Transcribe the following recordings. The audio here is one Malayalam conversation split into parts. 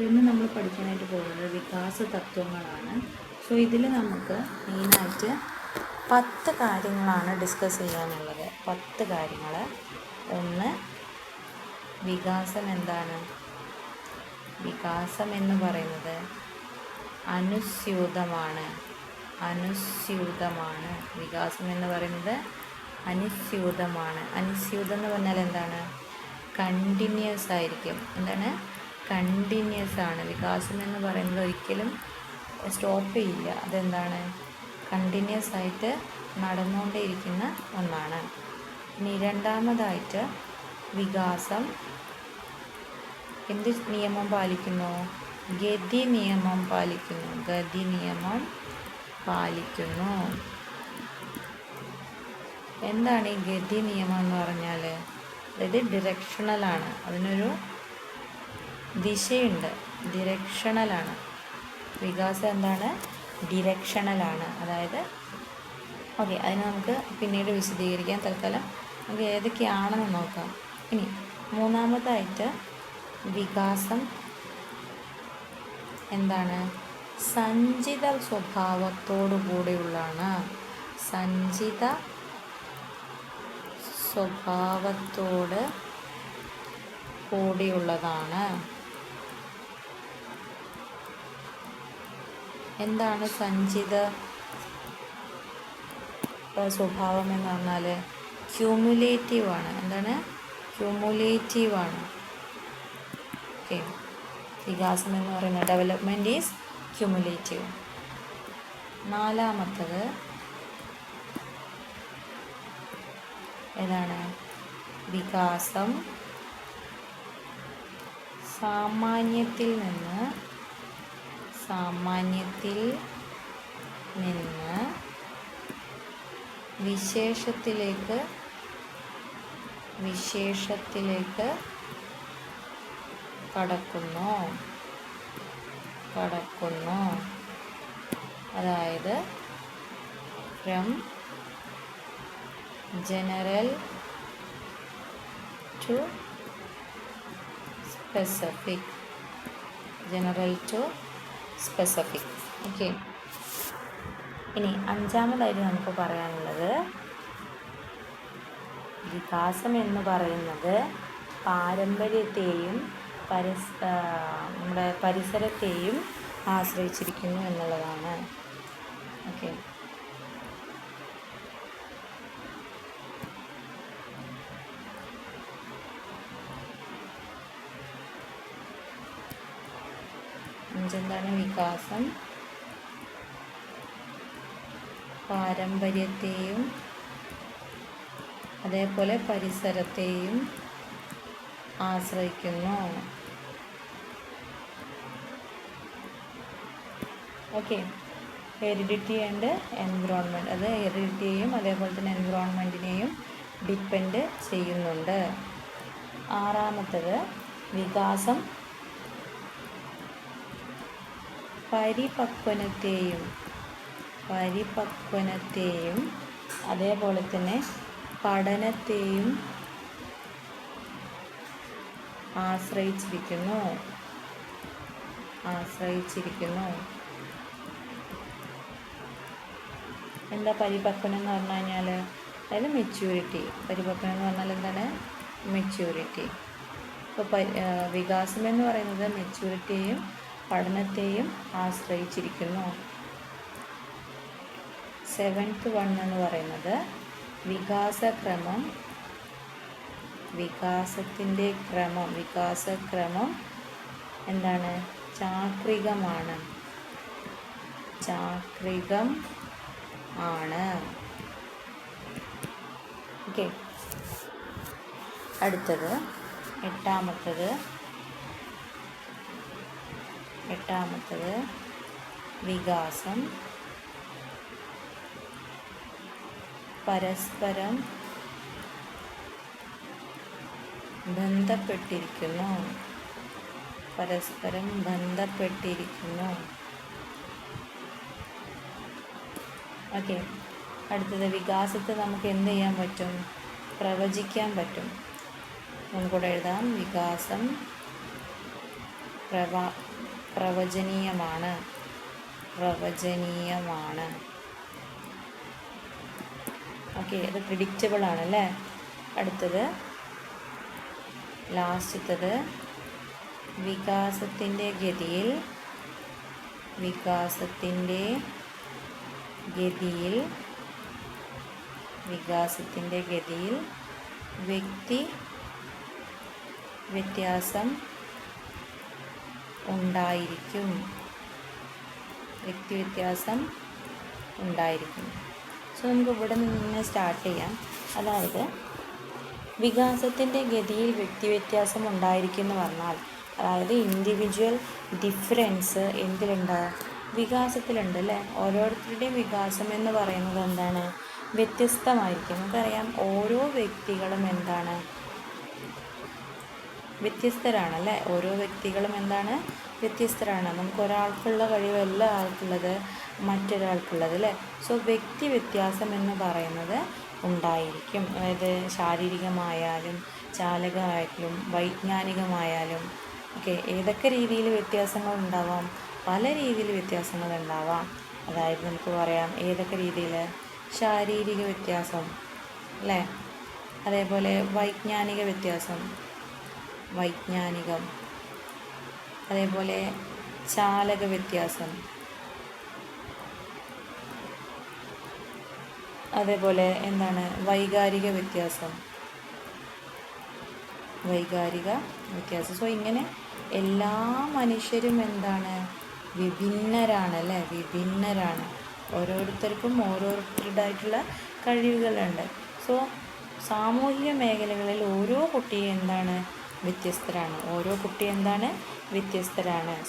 ഇന്ന് നമ്മൾ പഠിക്കാനായിട്ട് പോകുന്നത് വികാസ തത്വങ്ങളാണ്. സോ ഇതിൽ നമുക്ക് മെയിനായിട്ട് 10 കാര്യങ്ങളാണ് ഡിസ്കസ് ചെയ്യാനുള്ളത്. 10 കാര്യങ്ങൾ. ഒന്ന്, വികാസം എന്താണ്? വികാസം എന്ന് പറയുന്നത് അനുസ്യൂതമാണ്. വികാസം എന്ന് പറയുന്നത് അനുസ്യൂതമാണ്. അനുസ്യൂതം എന്ന് പറഞ്ഞാൽ എന്താണ്? കണ്ടിന്യൂസ് ആയിരിക്കും. എന്താണ്? കണ്ടിന്യൂസ് ആണ്. വികാസം എന്ന് പറയുന്നത് ഒരിക്കലും സ്റ്റോപ്പ് ചെയ്യില്ല. അതെന്താണ്? കണ്ടിന്യൂസ് ആയിട്ട് നടന്നുകൊണ്ടേയിരിക്കുന്ന ഒന്നാണ്. ഇനി രണ്ടാമതായിട്ട്, വികാസം എന്ത് നിയമം പാലിക്കുന്നു? ഗതി നിയമം പാലിക്കുന്നു. എന്താണ് ഈ ഗതി നിയമം എന്ന് പറഞ്ഞാൽ? അതായത് ഡിറക്ഷണലാണ്. അതിനൊരു ദിശയുണ്ട്. ഡിറക്ഷണലാണ്. വികാസം എന്താണ്? ഡിറക്ഷണലാണ്. അതായത് അതിന് നമുക്ക് പിന്നീട് വിശദീകരിക്കാം. തൽക്കാലം നമുക്ക് ഏതൊക്കെയാണെന്ന് നോക്കാം. ഇനി മൂന്നാമതായിട്ട്, വികാസം എന്താണ്? സഞ്ചിത സ്വഭാവത്തോടു കൂടിയുള്ളതാണ്. സഞ്ചിത സ്വഭാവത്തോട് കൂടിയുള്ളതാണ്. എന്താണ് സഞ്ചിത സ്വഭാവം എന്ന് പറഞ്ഞാൽ? ക്യൂമുലേറ്റീവാണ്. എന്താണ്? ക്യൂമുലേറ്റീവാണ്. ഓക്കെ, വികാസം എന്ന് പറയുന്നത് ഡെവലപ്മെൻറ്റ് ഈസ് ക്യൂമുലേറ്റീവ്. നാലാമത്തത് ഏതാണ്? വികാസം സാമാന്യത്തിൽ നിന്ന് വിശേഷത്തിലേക്ക് കടക്കുന്നു. അതായത് from general to specific. Okay, ഇനി അഞ്ചാമതായിട്ട് നമുക്ക് പറയാനുള്ളത്, വികാസം എന്ന് പറയുന്നത് പാരമ്പര്യത്തെയും നമ്മുടെ പരിസരത്തെയും ആശ്രയിച്ചിരിക്കുന്നു എന്നുള്ളതാണ്. ഓക്കെ, എന്താണ്? വികാസം പാരമ്പര്യത്തെയും അതേപോലെ പരിസരത്തെയും ആശ്രയിക്കുന്നു. Okay, heredity and environment. അത് ഹെറിഡിറ്റിയെയും അതേപോലെ തന്നെ എൻവിറോൺമെൻറ്റിനെയും ഡിപ്പെൻഡ് ചെയ്യുന്നുണ്ട്. ആറാമത്തത്, വികാസം പരിപക്വനത്തെയും അതേപോലെ തന്നെ പഠനത്തെയും ആശ്രയിച്ചിരിക്കുന്നു. എന്താ പരിപക്വനം എന്ന് പറഞ്ഞു കഴിഞ്ഞാൽ? അതായത് മെച്യൂരിറ്റി. പരിപക്വനം എന്ന് പറഞ്ഞാൽ എന്താണ്? മെച്യൂരിറ്റി. ഇപ്പോൾ വികാസം എന്ന് പറയുന്നത് മെച്യൂരിറ്റിയെയും പഠനത്തെയും ആശ്രയിച്ചിരിക്കുന്നു. 7th വൺ എന്ന് പറയുന്നത്, വികാസക്രമം എന്താണ്? ചാക്രികമാണ്. ഓക്കെ, അടുത്തത് എട്ടാമത്തത്, വികാസം പരസ്പരം ബന്ധപ്പെട്ടിരിക്കുന്നു. ഓക്കെ, അടുത്തത്, വികാസത്തെ നമുക്ക് എന്ത് ചെയ്യാൻ പറ്റും? പ്രവചിക്കാൻ പറ്റും. നമുക്കിവിടെ എഴുതാം, വികാസം പ്രവചനീയമാണ്. ഓക്കെ, അത് പ്രിഡിക്റ്റബിൾ ആണല്ലേ. അടുത്തത് ലാസ്റ്റത്തത് വികാസത്തിൻ്റെ ഗതിയിൽ വ്യക്തി വ്യത്യാസം ഉണ്ടായിരിക്കും. സോ നമുക്ക് ഇവിടെ നിന്ന് സ്റ്റാർട്ട് ചെയ്യാം. അതായത് വികാസത്തിൻ്റെ ഗതിയിൽ വ്യക്തിവ്യത്യാസം ഉണ്ടായിരിക്കും എന്ന് പറഞ്ഞാൽ, അതായത് ഇൻഡിവിജ്വൽ ഡിഫറൻസ് എന്തിലുണ്ട്? വികാസത്തിലുണ്ട് അല്ലേ. ഓരോരുത്തരുടെയും വികാസം എന്ന് പറയുന്നത് എന്താണ്? വ്യത്യസ്തമായിരിക്കും. നമുക്കറിയാം ഓരോ വ്യക്തികളും എന്താണ്? വ്യത്യസ്തരാണല്ലേ. ഓരോ വ്യക്തികളും എന്താണ്? വ്യത്യസ്തരാണ്. നമുക്ക് ഒരാൾക്കുള്ള കഴിവല്ല ആൾക്കുള്ളത് മറ്റൊരാൾക്കുള്ളത് അല്ലേ. സോ വ്യക്തി വ്യത്യാസം എന്ന് പറയുന്നത് ഉണ്ടായിരിക്കും. അതായത് ശാരീരികമായാലും ചാലകമായാലും വൈജ്ഞാനികമായാലും ഓക്കെ, ഏതൊക്കെ രീതിയിൽ വ്യത്യാസങ്ങൾ ഉണ്ടാവാം? പല രീതിയിൽ വ്യത്യാസങ്ങൾ ഉണ്ടാവാം. അതായത് നമുക്ക് പറയാം ഏതൊക്കെ രീതിയിൽ? ശാരീരിക വ്യത്യാസം അല്ലേ, അതേപോലെ വൈജ്ഞാനിക വ്യത്യാസം, അതേപോലെ ചാലക വ്യത്യാസം, അതേപോലെ എന്താണ് വൈകാരിക വ്യത്യാസം. സോ ഇങ്ങനെ എല്ലാ മനുഷ്യരും എന്താണ്? വിഭിന്നരാണ് അല്ലേ. ഓരോരുത്തർക്കും ഓരോരുത്തരുടേതായിട്ടുള്ള കഴിവുകളുണ്ട്. സോ സാമൂഹിക മേഖലകളിൽ ഓരോ കുട്ടിയും എന്താണ്? വ്യത്യസ്തരാണ്.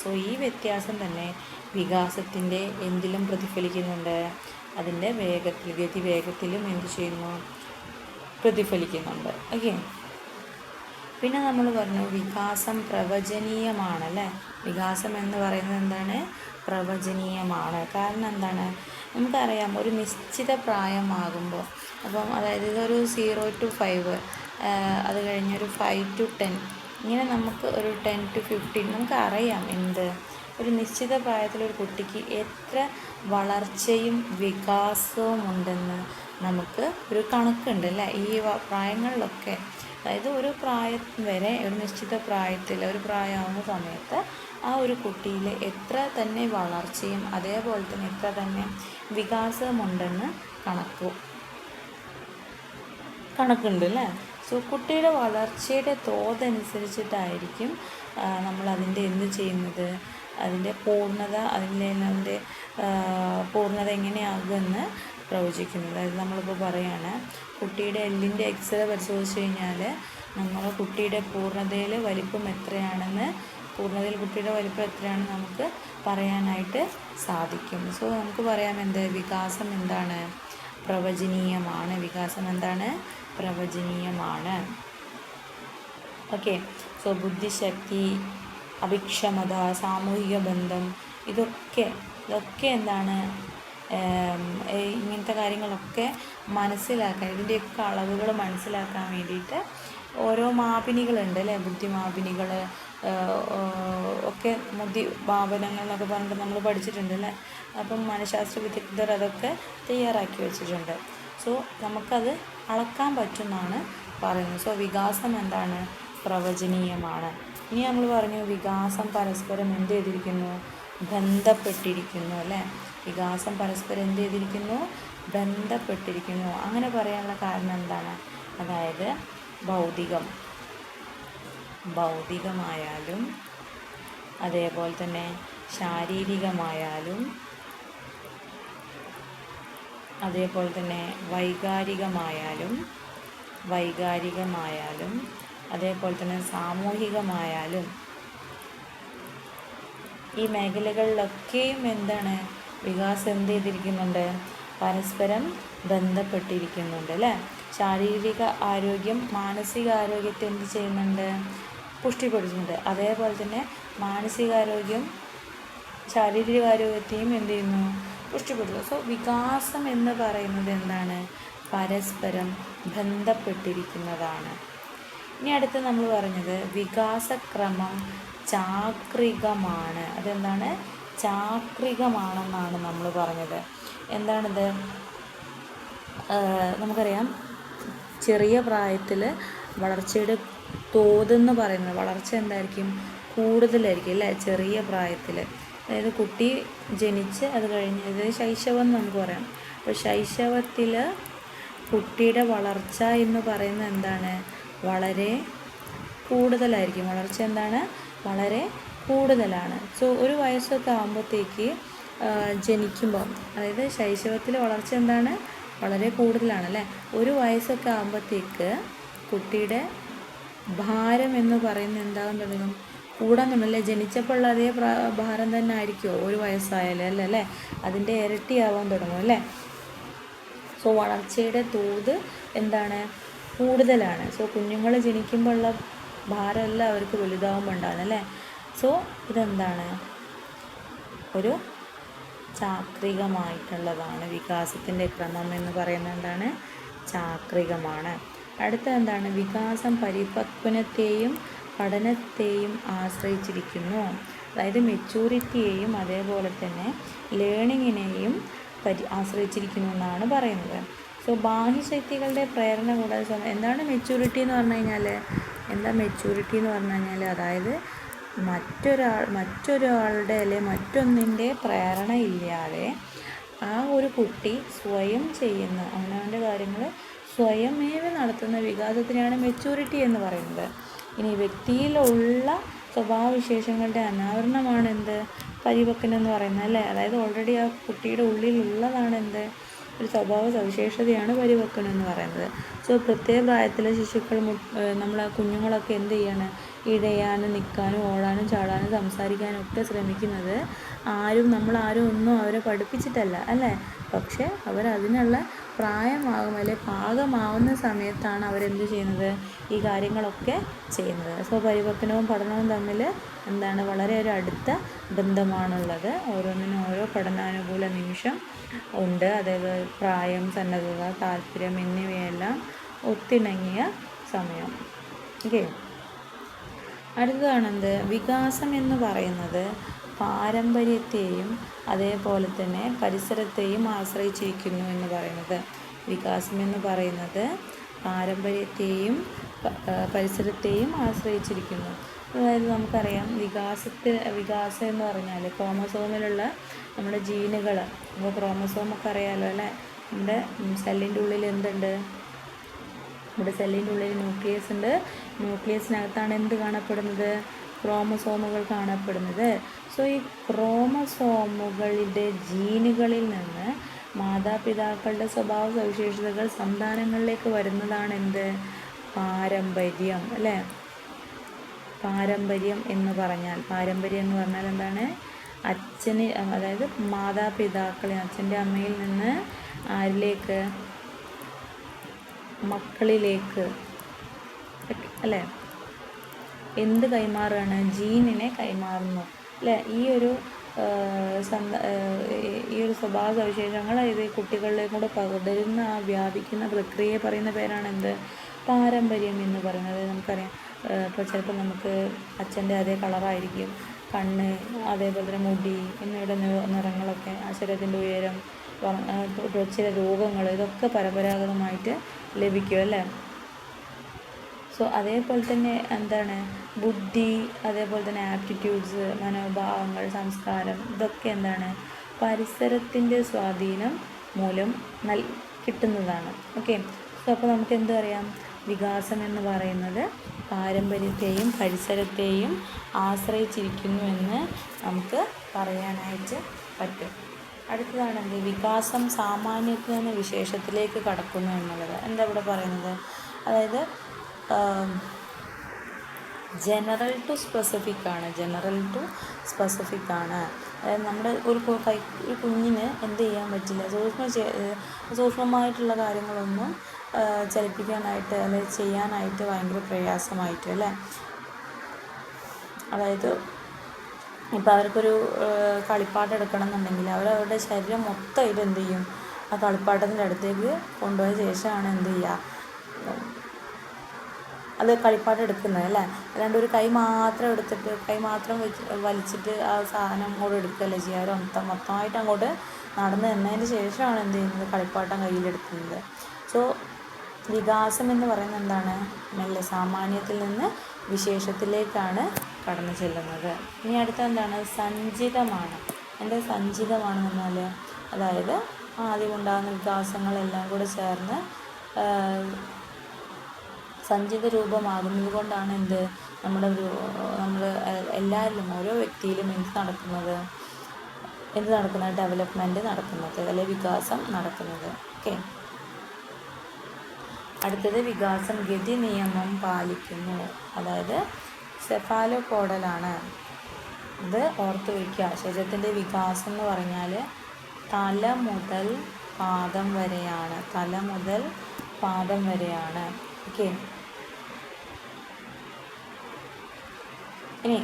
സോ ഈ വ്യത്യാസം തന്നെ വികാസത്തിൻ്റെ എന്തിലും പ്രതിഫലിക്കുന്നുണ്ട്? അതിൻ്റെ ഗതിവേഗത്തിലും എന്ത് ചെയ്യുന്നു? പ്രതിഫലിക്കുന്നുണ്ട്. ഓക്കെ, പിന്നെ നമ്മൾ പറഞ്ഞു വികാസം പ്രവചനീയമാണല്ലേ. വികാസം എന്ന് പറയുന്നത് എന്താണ്? പ്രവചനീയമാണ്. കാരണം എന്താണ്? നമുക്കറിയാം ഒരു നിശ്ചിത പ്രായമാകുമ്പോൾ, അപ്പം അതായത് ഇതൊരു 0 to 5, അത് കഴിഞ്ഞൊരു 5 to 10, ഇങ്ങനെ നമുക്ക് ഒരു 10 to 15 നമുക്കറിയാം ഒരു നിശ്ചിത പ്രായത്തിലൊരു കുട്ടിക്ക് എത്ര വളർച്ചയും വികാസവും ഉണ്ടെന്ന് നമുക്ക് ഒരു കണക്കുണ്ട് അല്ലേ. ഈ പ്രായങ്ങളിലൊക്കെ, അതായത് ഒരു പ്രായം വരെ, ഒരു നിശ്ചിത പ്രായത്തിൽ ഒരു പ്രായമാകുന്ന സമയത്ത് ആ ഒരു കുട്ടിയിൽ എത്ര തന്നെ വളർച്ചയും അതേപോലെ തന്നെ എത്ര തന്നെ വികാസമുണ്ടെന്ന് കണക്കുണ്ട് അല്ലേ. സോ കുട്ടിയുടെ വളർച്ചയുടെ തോതനുസരിച്ചിട്ടായിരിക്കും നമ്മളതിൻ്റെ എന്ത് ചെയ്യുന്നത്? അതിൻ്റെ പൂർണ്ണത എങ്ങനെയാകുമെന്ന് പ്രവചിക്കുന്നത്. അതായത് നമ്മളിപ്പോൾ പറയുകയാണ് കുട്ടിയുടെ എല്ലിൻ്റെ എക്സ്റേ പരിശോധിച്ച് കഴിഞ്ഞാൽ നമ്മൾ കുട്ടിയുടെ പൂർണ്ണതയിൽ കുട്ടിയുടെ വലിപ്പം എത്രയാണെന്ന് നമുക്ക് പറയാനായിട്ട് സാധിക്കും. സോ നമുക്ക് പറയാം വികാസം എന്താണ്? പ്രവചനീയമാണ്. ഓക്കെ, സോ ബുദ്ധിശക്തി, അഭിക്ഷമത, സാമൂഹിക ബന്ധം, ഇതൊക്കെ എന്താണ്? ഇങ്ങനത്തെ കാര്യങ്ങളൊക്കെ മനസ്സിലാക്കാൻ, ഇതിൻ്റെയൊക്കെ അളവുകൾ മനസ്സിലാക്കാൻ വേണ്ടിയിട്ട് ഓരോ മാപിനികളുണ്ട് അല്ലേ. ബുദ്ധിമാപിനികൾ ഒക്കെ മാപനങ്ങൾ എന്നൊക്കെ പറഞ്ഞിട്ട് നമ്മൾ പഠിച്ചിട്ടുണ്ട് അല്ലേ. അപ്പം മനഃശാസ്ത്ര വിദഗ്ധർ അതൊക്കെ തയ്യാറാക്കി വെച്ചിട്ടുണ്ട്. സോ നമുക്കത് അളക്കാൻ പറ്റുമെന്നാണ് പറയുന്നത്. സോ വികാസം എന്താണ്? പ്രവചനീയമാണ്. ഇനി നമ്മൾ പറഞ്ഞു വികാസം പരസ്പരം എന്ത് ചെയ്തിരിക്കുന്നു? ബന്ധപ്പെട്ടിരിക്കുന്നു അല്ലേ. വികാസം പരസ്പരം എന്ത് ചെയ്തിരിക്കുന്നു? ബന്ധപ്പെട്ടിരിക്കുന്നു. അങ്ങനെ പറയാനുള്ള കാരണം എന്താണ്? അതായത് ഭൗതികമായാലും അതേപോലെ തന്നെ ശാരീരികമായാലും അതേപോലെ തന്നെ വൈകാരികമായാലും അതേപോലെ തന്നെ സാമൂഹികമായാലും ഈ മേഖലകളിലൊക്കെയും എന്താണ്? വികാസം എന്ത് ചെയ്തിരിക്കുന്നുണ്ട്? പരസ്പരം ബന്ധപ്പെട്ടിരിക്കുന്നുണ്ട് അല്ലേ. ശാരീരിക ആരോഗ്യം മാനസികാരോഗ്യത്തെ എന്ത് ചെയ്യുന്നുണ്ട്? പുഷ്ടിപ്പെടുത്തുന്നുണ്ട്. അതേപോലെ തന്നെ മാനസികാരോഗ്യം ശാരീരികാരോഗ്യത്തെയും എന്ത് ചെയ്യുന്നു? പുഷ്ടിപ്പെടുത്തുന്നു. സോ വികാസം എന്ന് പറയുന്നത് എന്താണ്? പരസ്പരം ബന്ധപ്പെട്ടിരിക്കുന്നതാണ്. ഇനി അടുത്ത് നമ്മൾ പറഞ്ഞത് വികാസക്രമം ചാക്രികമാണ്. അതെന്താണ്? ചാക്രികമാണെന്നാണ് നമ്മൾ പറഞ്ഞത്. എന്താണിത്? നമുക്കറിയാം, ചെറിയ പ്രായത്തിൽ വളർച്ചയുടെ തോതെന്ന് പറയുന്നത്, വളർച്ച എന്തായിരിക്കും? കൂടുതലായിരിക്കും അല്ലേ ചെറിയ പ്രായത്തിൽ. അതായത് കുട്ടി ജനിച്ച് അത് കഴിഞ്ഞത് ശൈശവം എന്ന് നമുക്ക് പറയാം. അപ്പോൾ ശൈശവത്തിൽ കുട്ടിയുടെ വളർച്ച എന്ന് പറയുന്നത് എന്താണ്? വളരെ കൂടുതലായിരിക്കും. വളർച്ച എന്താണ്? വളരെ കൂടുതലാണ്. സോ ഒരു വയസ്സൊക്കെ ആകുമ്പോഴത്തേക്ക് ജനിക്കുമ്പം, അതായത് ശൈശവത്തിലെ വളർച്ച എന്താണ്? വളരെ കൂടുതലാണ് അല്ലേ. ഒരു വയസ്സൊക്കെ ആകുമ്പോഴത്തേക്ക് കുട്ടിയുടെ ഭാരം എന്ന് പറയുന്നത് എന്താകാൻ തുടങ്ങും? കൂടാൻ തുടങ്ങും അല്ലേ. ജനിച്ചപ്പോൾ ഉള്ള അതേ ഭാരം തന്നെ ആയിരിക്കുമോ ഒരു വയസ്സായാലും? അല്ലേ, അതിൻ്റെ ഇരട്ടിയാവാൻ തുടങ്ങും അല്ലേ. സോ വളർച്ചയുടെ തോത് എന്താണ്? കൂടുതലാണ്. സോ കുഞ്ഞുങ്ങൾ ജനിക്കുമ്പോൾ ഉള്ള ഭാരമല്ല അവർക്ക് വലുതാവുമ്പോൾ ഉണ്ടാകുന്നത് അല്ലേ. സോ ഇതെന്താണ്? ഒരു ചാക്രികമായിട്ടുള്ളതാണ്. വികാസത്തിൻ്റെ ക്രമം എന്ന് പറയുന്നത് എന്താണ്? ചാക്രികമാണ്. അടുത്ത എന്താണ്? വികാസം പരിപക്വനത്തെയും പഠനത്തെയും ആശ്രയിച്ചിരിക്കുന്നു. അതായത് മെച്യൂരിറ്റിയെയും അതേപോലെ തന്നെ ലേണിങ്ങിനെയും ആശ്രയിച്ചിരിക്കുന്നു എന്നാണ് പറയുന്നത്. സോ ബാഹ്യശക്തികളുടെ പ്രേരണ കൂടാതെ എന്താണ് മെച്യൂരിറ്റി എന്ന് പറഞ്ഞു കഴിഞ്ഞാൽ? മെച്യൂരിറ്റി എന്ന് പറഞ്ഞു കഴിഞ്ഞാൽ അതായത് മറ്റൊരാളുടെ അല്ലെങ്കിൽ മറ്റൊന്നിൻ്റെ പ്രേരണ ഇല്ലാതെ ആ ഒരു കുട്ടി സ്വയം ചെയ്യുന്ന അവനവൻ്റെ കാര്യങ്ങൾ സ്വയമേവ നടത്തുന്ന വികാസത്തിനാണ് മെച്യൂരിറ്റി എന്ന് പറയുന്നത്. ഇനി വ്യക്തിയിലുള്ള സ്വഭാവവിശേഷങ്ങളുടെ അനാവരണമാണ് എന്ത്? പരിപക്വനം എന്ന് പറയുന്നത് അല്ലേ. അതായത് ഓൾറെഡി ആ കുട്ടിയുടെ ഉള്ളിലുള്ളതാണ് എന്ത്? ഒരു സ്വഭാവ സവിശേഷതയാണ് പരിപക്വനം എന്ന് പറയുന്നത്. സോ പ്രത്യേക പ്രായത്തിലെ ശിശുക്കൾ, നമ്മളെ കുഞ്ഞുങ്ങളൊക്കെ എന്ത് ചെയ്യാണ്? ഇഴയാനും നിൽക്കാനും ഓടാനും ചാടാനും സംസാരിക്കാനും ഒക്കെ ശ്രമിക്കുന്നത് നമ്മളാരും ഒന്നും അവരെ പഠിപ്പിച്ചിട്ടല്ല അല്ലേ. പക്ഷേ അവരതിനുള്ള പ്രായമാകും അല്ലെ പാകമാവുന്ന സമയത്താണ് അവരെന്ത് ചെയ്യുന്നത്? ഈ കാര്യങ്ങളൊക്കെ ചെയ്യുന്നത്. സോ പരിപക്വനവും പഠനവും തമ്മിൽ എന്താണ്? വളരെ ഒരു അടുത്ത ബന്ധമാണുള്ളത്. ഓരോന്നിനും ഓരോ പഠനാനുകൂല നിമിഷം ഉണ്ട്. അതായത് പ്രായം, സന്നദ്ധത, താല്പര്യം എന്നിവയെല്ലാം ഒത്തിണങ്ങിയ സമയം. ഓക്കെ. അടുത്തതാണെന്ത്? വികാസം എന്ന് പറയുന്നത് പാരമ്പര്യത്തെയും അതേപോലെ തന്നെ പരിസരത്തെയും ആശ്രയിച്ചിരിക്കുന്നു എന്ന് പറയുന്നത്. വികാസം എന്ന് പറയുന്നത് പാരമ്പര്യത്തെയും പരിസരത്തെയും ആശ്രയിച്ചിരിക്കുന്നു. അതായത് നമുക്കറിയാം, വികാസം എന്ന് പറഞ്ഞാൽ ക്രോമസോമിലുള്ള നമ്മുടെ ജീനുകൾ, നമുക്ക് ക്രോമസോമൊക്കെ അറിയാമല്ലോ അല്ലേ. നമ്മുടെ സെല്ലിൻ്റെ ഉള്ളിൽ എന്തുണ്ട്? നമ്മുടെ സെല്ലിൻ്റെ ഉള്ളിൽ ന്യൂക്ലിയസ് ഉണ്ട്. ന്യൂക്ലിയസിനകത്താണ് എന്ത് കാണപ്പെടുന്നത്? ക്രോമസോമുകൾ കാണപ്പെടുന്നത്. സോ ഈ ക്രോമസോമുകളുടെ ജീനുകളിൽ നിന്ന് മാതാപിതാക്കളുടെ സ്വഭാവ സവിശേഷതകൾ സന്താനങ്ങളിലേക്ക് വരുന്നതാണ് എന്ത്? പാരമ്പര്യം അല്ലേ. പാരമ്പര്യം എന്ന് പറഞ്ഞാൽ എന്താണ്? അച്ഛന്, അതായത് മാതാപിതാക്കളിൽ, അച്ഛൻ്റെ അമ്മയിൽ നിന്ന് ആരിലേക്ക്? മക്കളിലേക്ക് അല്ലേ. എന്ത് കൈമാറുകയാണ്? ജീനിനെ കൈമാറുന്നു അല്ലേ. ഈ ഒരു സ്വഭാവ സവിശേഷങ്ങൾ ഇത് കുട്ടികളിലേക്ക് കൂടെ പകരുന്ന വ്യാപിക്കുന്ന പ്രക്രിയയെ പറയുന്ന പേരാണ് എന്ത്? പാരമ്പര്യം എന്ന് പറയുന്നത്. നമുക്കറിയാം, ഇപ്പോൾ ചിലപ്പോൾ നമുക്ക് അച്ഛൻ്റെ അതേ കളറായിരിക്കും കണ്ണ്, അതേപോലെ തന്നെ മുടി എന്നിവയുടെ നിറങ്ങളൊക്കെ, ശരീരത്തിൻ്റെ ഉയരം, ചില രോഗങ്ങൾ, ഇതൊക്കെ പരമ്പരാഗതമായിട്ട് ലഭിക്കും അല്ലേ. സോ അതേപോലെ തന്നെ എന്താണ്? ബുദ്ധി, അതേപോലെ തന്നെ ആപ്റ്റിറ്റ്യൂഡ്സ്, മനോഭാവങ്ങൾ, സംസ്കാരം, ഇതൊക്കെ എന്താണ്? പരിസരത്തിൻ്റെ സ്വാധീനം മൂലം കിട്ടുന്നതാണ്. ഓക്കെ. സോ അപ്പോൾ നമുക്ക് എന്ത് പറയാം? വികാസം എന്ന് പറയുന്നത് പാരമ്പര്യത്തെയും പരിസരത്തെയും ആശ്രയിച്ചിരിക്കുന്നു എന്ന് നമുക്ക് പറയാനായിട്ട് പറ്റും. അടുത്തതാണ് എന്ത്? വികാസം സാമാന്യത്തിൽ നിന്ന് വിശേഷത്തിലേക്ക് കടക്കുന്നു എന്നുള്ളത്. എന്താ ഇവിടെ പറയുന്നത്? അതായത് ജനറൽ ടു സ്പെസിഫിക് ആണ്. അതായത് നമ്മുടെ ഒരു കുഞ്ഞിന് എന്ത് ചെയ്യാൻ പറ്റില്ല? സൂക്ഷ്മമായിട്ടുള്ള കാര്യങ്ങളൊന്നും ചലിപ്പിക്കാനായിട്ട് അല്ലെങ്കിൽ ചെയ്യാനായിട്ട് ഭയങ്കര പ്രയാസമായിട്ട് അല്ലേ. അതായത് ഇപ്പോൾ അവർക്കൊരു കളിപ്പാട്ടം എടുക്കണം എന്നുണ്ടെങ്കിൽ അവരവരുടെ ശരീരം മൊത്തമായിട്ട് എന്ത് ചെയ്യും? ആ കളിപ്പാട്ടത്തിൻ്റെ അടുത്തേക്ക് കൊണ്ടുപോയ ശേഷമാണ് എന്ത് ചെയ്യുക? അത് കളിപ്പാട്ടം എടുക്കുന്നത് അല്ലേ. അല്ലാണ്ട് ഒരു കൈ മാത്രം എടുത്തിട്ട് കൈ മാത്രം വലിച്ചിട്ട് ആ സാധനം അങ്ങോട്ട് എടുക്കുകയല്ല ചെയ്യുക. ഒരു മൊത്തമായിട്ട് അങ്ങോട്ട് നടന്ന് എന്നതിന് ശേഷമാണ് എന്ത് ചെയ്യുന്നത്, കളിപ്പാട്ടം കയ്യിലെടുക്കുന്നത്. സോ വികാസം എന്ന് പറയുന്നത് എന്താണ്, മെല്ലെ സാമാന്യത്തിൽ നിന്ന് വിശേഷത്തിലേക്കാണ് കടന്നു ചെല്ലുന്നത്. ഇനി അടുത്ത എന്താണ്, സഞ്ചിതമാണ്. എന്താ സഞ്ചിതമാണെന്ന് പറഞ്ഞാൽ, അതായത് ആദ്യമുണ്ടാകുന്ന വികാസങ്ങളെല്ലാം കൂടെ ചേർന്ന് സഞ്ചിത രൂപമാകുന്നത് കൊണ്ടാണ് നമ്മൾ എല്ലാവരിലും ഓരോ വ്യക്തിയിലും എന്ത് നടക്കുന്നത്, ഡെവലപ്മെൻറ്റ് നടക്കുന്നത്, അല്ലെങ്കിൽ വികാസം നടക്കുന്നത്. ഓക്കെ. അടുത്തത് വികാസം ഗതി നിയമം പാലിക്കുന്നു. അതായത് സെഫാലോപോഡലാണ്. ഇത് ഓർത്ത് വയ്ക്കുക. ശരീരത്തിൻ്റെ വികാസം എന്ന് പറഞ്ഞാൽ തല മുതൽ പാദം വരെയാണ്. ഓക്കെ. ഇനി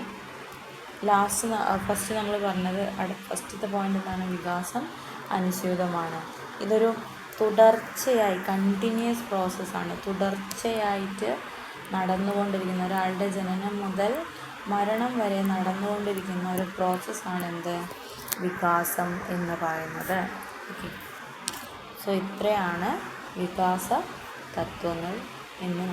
ഫസ്റ്റ് നമ്മൾ പറഞ്ഞത് ഫസ്റ്റത്തെ പോയിന്റ് എന്താണ്, വികാസം അനുസ്യൂതമാണ്. ഇതൊരു തുടർച്ചയായി കണ്ടിന്യൂസ് പ്രോസസ്സാണ്. തുടർച്ചയായിട്ട് നടന്നുകൊണ്ടിരിക്കുന്ന, ഒരാളുടെ ജനനം മുതൽ മരണം വരെ നടന്നുകൊണ്ടിരിക്കുന്ന ഒരു പ്രോസസ്സാണ് വികാസം എന്ന് പറയുന്നത്. ഓക്കെ. സോ ഇത്രയാണ് വികാസ തത്വങ്ങൾ എന്ന്